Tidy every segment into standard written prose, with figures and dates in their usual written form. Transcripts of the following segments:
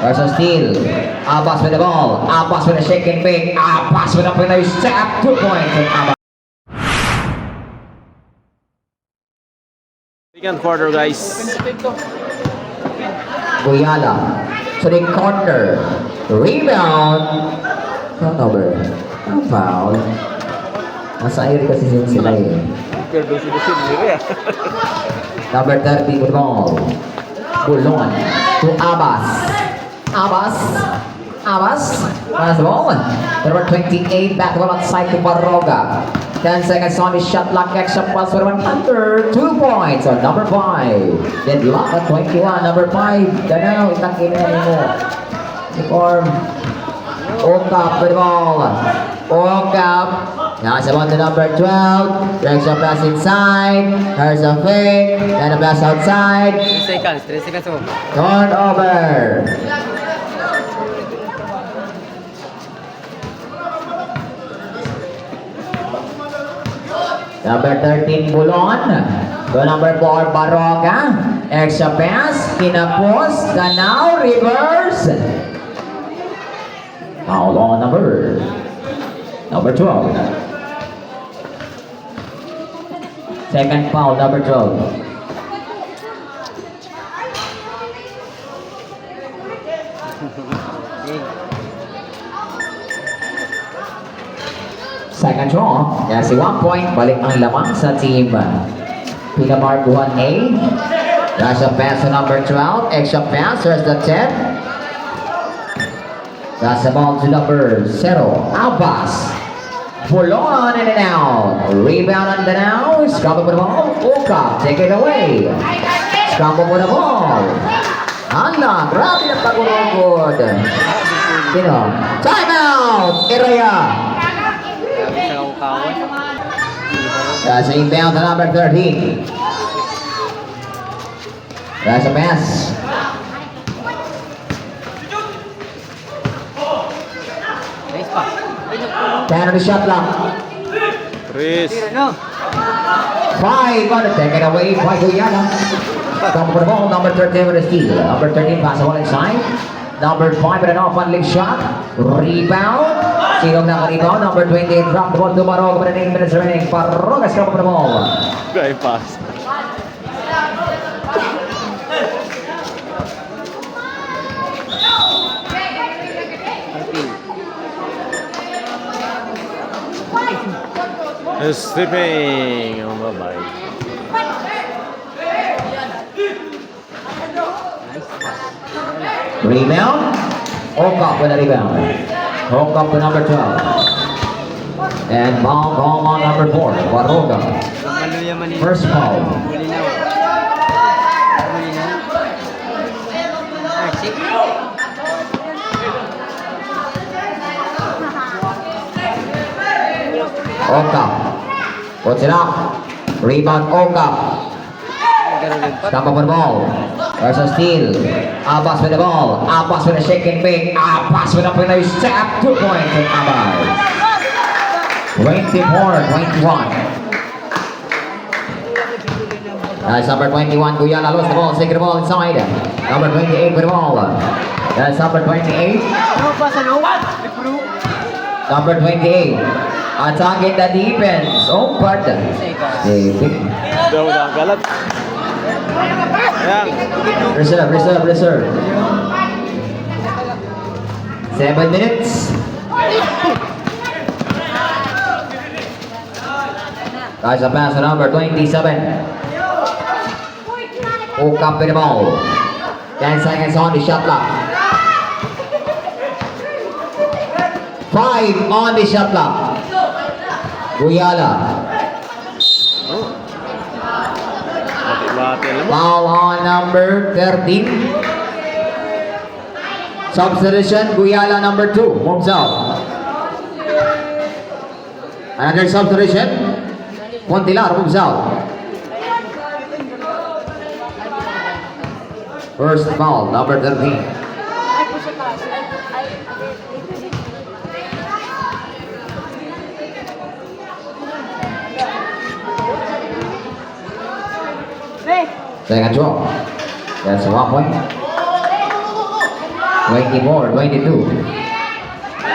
Versus Steele. Abbas with the ball. Abbas with a shake and bake. Abbas with a Pinoy step. 2 points from Abbas. Second quarter, guys. Guyala. To the corner. Rebound. Turnover. Foul. Nasa air kasi sila eh. Number 30 with the ball. Bulon to Abbas. Abbas. Pass the ball. Number 28 back the ball outside to Barroga. 10 seconds on the shot clock. Extra pass for 100. 2 points on number 5. Deadlock at 21. Number 5. Danao. Itakin na mo. Uniform. Okap with the ball. Okap. Now it's about to number 12. Extra pass inside. There's a fake. And a pass outside. 3 seconds mo. Turnover. Number 13, Bulon. To number 4, Baroga. Extra pass. Kinapos. Danao. Reverse. Foul on number 12. Second foul, number 12. Second draw. Yan si 1 point. Balik ang lamang sa team. Pinamarkuhan A. That's a pass to number 12. Extra pass. There's the 10. That's the ball to number 0. Abbas. Pulon in and out. Rebound on the now. Scramble for the ball. Oka. Take it away. Scramble for the ball. Hala. Grabe na pagurugod. Sino? Timeout. Area. That's an inbound to number 13. That's a pass. Ten on the shot clock. Chris. 5 on it. Take it away by Guyana. Come for the ball. Number 13 with a steal. Number 13 pass the ball inside. Number 5 with an off-on-leg shot. Rebound. Sinong naka-rebound? Number 28 drop the ball to Baroga with an 8 minutes remaining. Baroga scrum for the ball. Guy pass. Stripping. Oh, bye-bye. Rebound. Okap with a rebound. Okap to number 12. And foul call on number 4. Baroga. First foul. Okap. Puts it up. Rebound Okap. Stamp up on the ball. There's a steal. Abbas with the ball. Abbas with a shake and bake. Abbas with a Pinoy step. 2 points from Abbas. 24-21. That's number 21. Guyana lost the ball. Take the ball inside. Number 28 with the ball. That's number 28. Number 28. Attacking the defense. Oh, pardon. Daw na galat. Ayan. Reserve. 7 minutes. Guys, a pass to number 27. Okap with the ball. 10 seconds on the shot clock. 5 on the shot clock. Guyala. Bati alam mo. Foul on number 13. Substitution, Guyala number 2. Moves out. Another substitution. Pontilar moves out. First foul, number 13. Second draw. That's 1 point. 24, 22.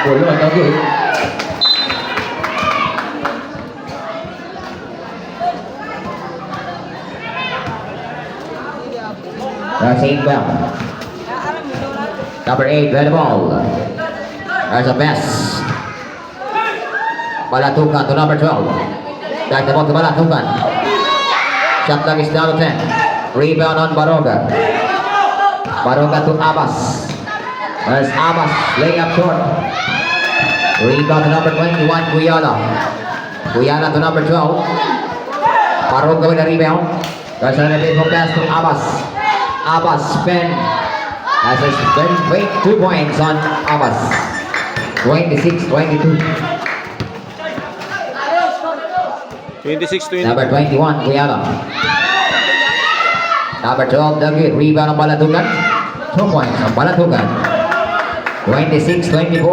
Bulon, no good. That's inbound. Number 8, red ball. There's a pass. Balatukan to number 12. Back the ball to Balatukan. Shot clock is down to 10. Rebound on Baroga. Baroga to Abbas. There's Abbas laying up short. Rebound to number 21, Guyana. Guyana to number 12. Baroga with a rebound. There's another big pass to Abbas. Abbas spin. That's a spin. Wait, 2 points on Abbas. 26-22. 26-20. Number 21, Guyana. Number 12, David. Rebound on Balatukan. 2 points on Balatukan. 26-24.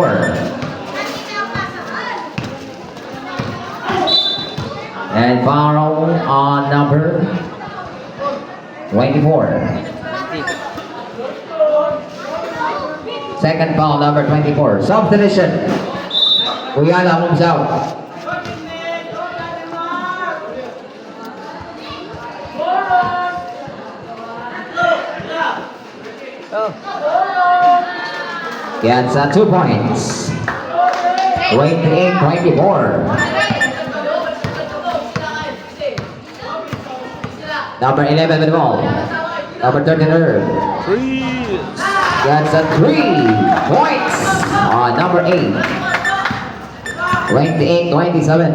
And foul on number 24. Second foul, number 24. Substitution. Guyana moves out. Gets 2 points. 28-24. Number 11 with the ball. Number 13, Herb. Freeze. Gets 3 points on number 8. 28-27.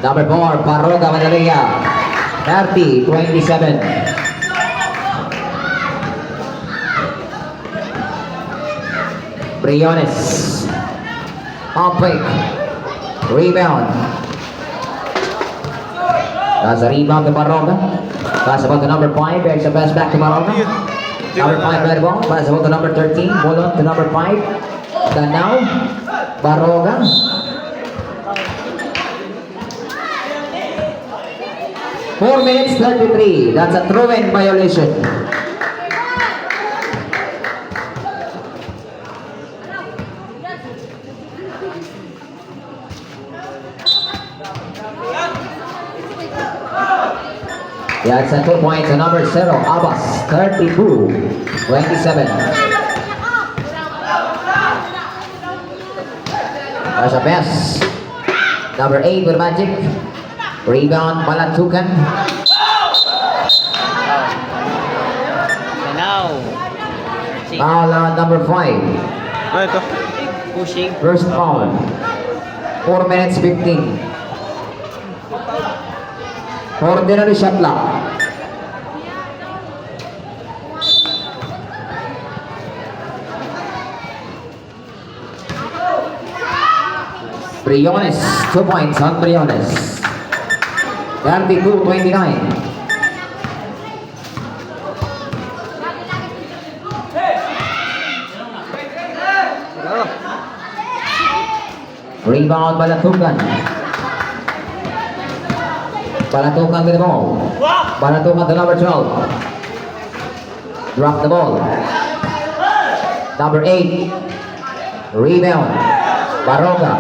Number 4, Baroga Manalea. 30-27. Briones. Off break. Rebound. That's a rebound to Baroga. Pass about to number 5. There's a pass back to Baroga. Number 5 red ball. Pass about to number 13. Ball on to number 5. Danao. Baroga. Four minutes 33. That's a throw-in violation. That's a 2 points on number 0, Abbas, 32-27. There's a pass. Number 8 with Magic. Rebound, Balatukan. Foul on number 5. Ah, ito. Pushing. First foul. 4 minutes 15. Ordinary shot clock. Briones, 2 points on Briones. 32-29. Rebound Balatukan. Balatukan with the ball. Balatukan to number 12. Drop the ball. Number 8. Rebound. Baroga.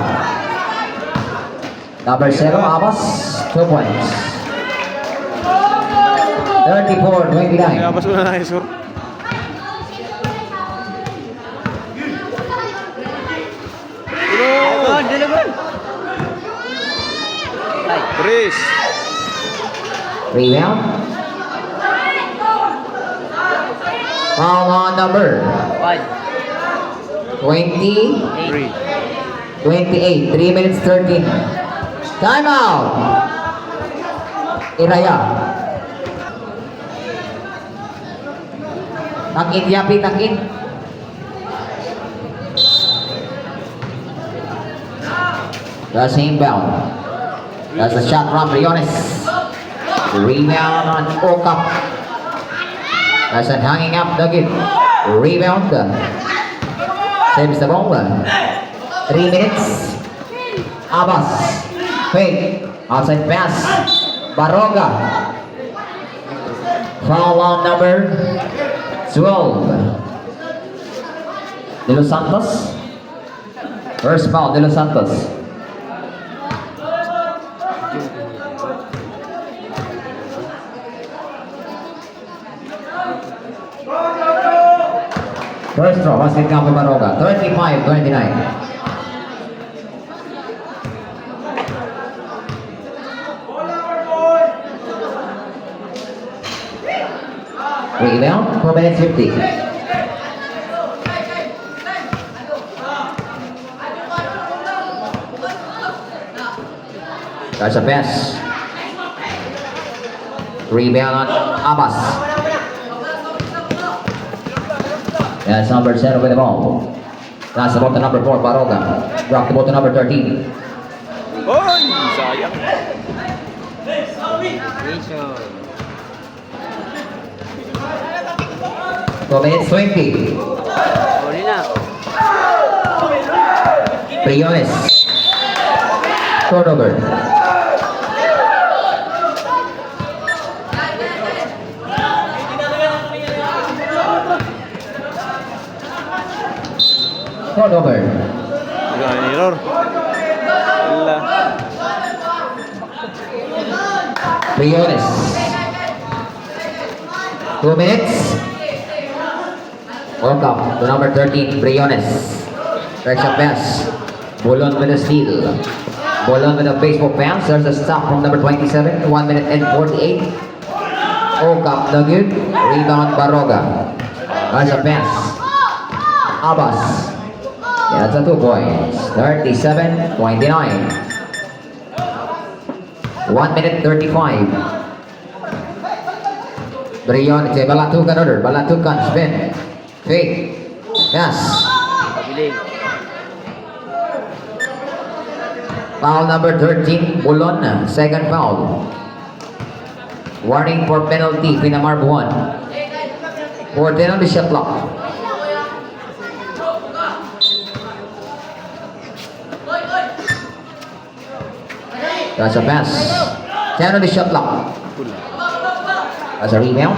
Number 0, Abbas. 2 points. 34-29. Kaya pas ko na na-score. Dalagon, dalagon. Freeze. Rebound. Foul on number 20, 3. 28, 3 minutes 13. Timeout. Iraya. Takin, Yapi, takin. That's inbound. That's a shot from Briones. Rebound on Okap. That's a hanging up Duggan. Rebound. Saves the ball. 3 minutes. Abbas. Fake. Outside pass. Baroga. Foul on number 12. De Los Santos. First foul, De Los Santos. First throw, basket count for Baroga. 35-29. Rebound, 4 minutes 50. That's a pass. Rebound on Abbas. That's number 7 with the ball. That's the ball to number 4, Baroga. Drop the ball to number 13. Oy! Sayang. 2 minutes 20. Sorry na. Briones. Turnover. Turnover. Gano'n error. Wala. Briones. 2 minutes. Welcome to number 13, Briones. Direction pass. Bulon with a steal. Bulon with a baseball pass. There's a stop from number 27. 1 minute and 48. Welcome, no good. Rebound, Baroga. There's a pass. Abbas. Yeah, that's a 2 points. 37-29. 1 minute 35. Briones. Balatukan order. Balatukan. Spin. Fake. Yes. Pabiling. Foul number 13, Bulon. Second foul. Warning for penalty, Pinamarb 1. 14 on the shot clock. That's a pass. 10 on the shot clock. That's a rebound.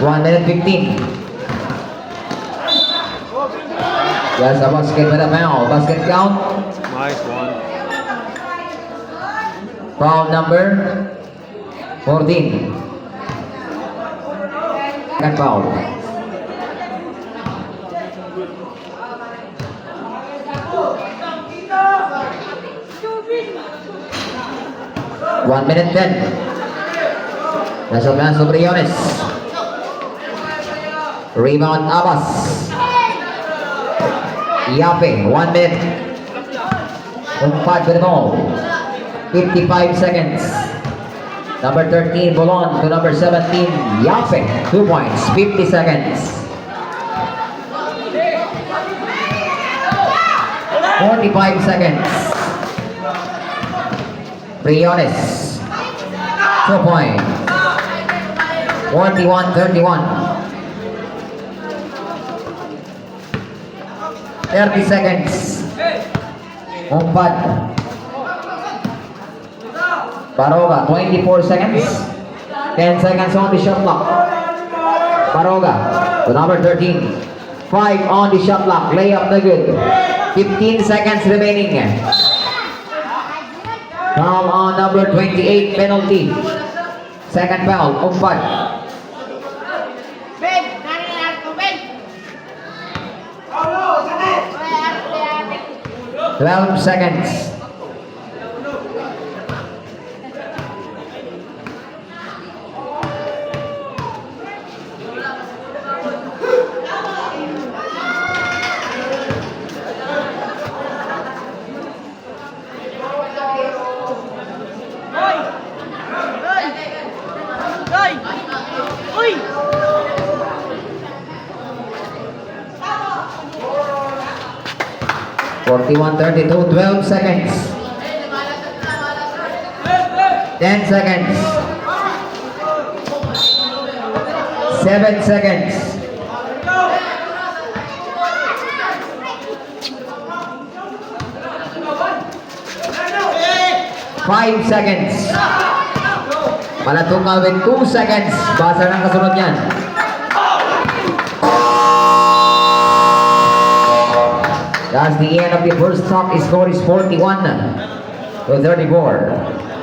1 minute 15. There's a basket with a foul. Basket count. Nice one. Foul number 14. Second foul. One minute 10. Nasa pass of Briones. Rebound Abbas. Yape, 1 minute. 5 with the ball. 55 seconds. Number 13, Bolon to number 17, Yape. 2 points, 50 seconds. 45 seconds. Briones. 2 points. 41-31. 30 seconds. Umpat. Baroga, 24 seconds. 10 seconds on the shot clock. Baroga, to number 13. 5 on the shot clock. Layup no good. 15 seconds remaining. Foul on number 28. Penalty. Second foul. Umpat. 12 seconds. Uy! 41-32, 12 seconds. 10 seconds. 7 seconds. 5 seconds. Malatunga with 2 seconds. Basa ng kasunod yan. That's the end of the first half. Score is 41 to 34.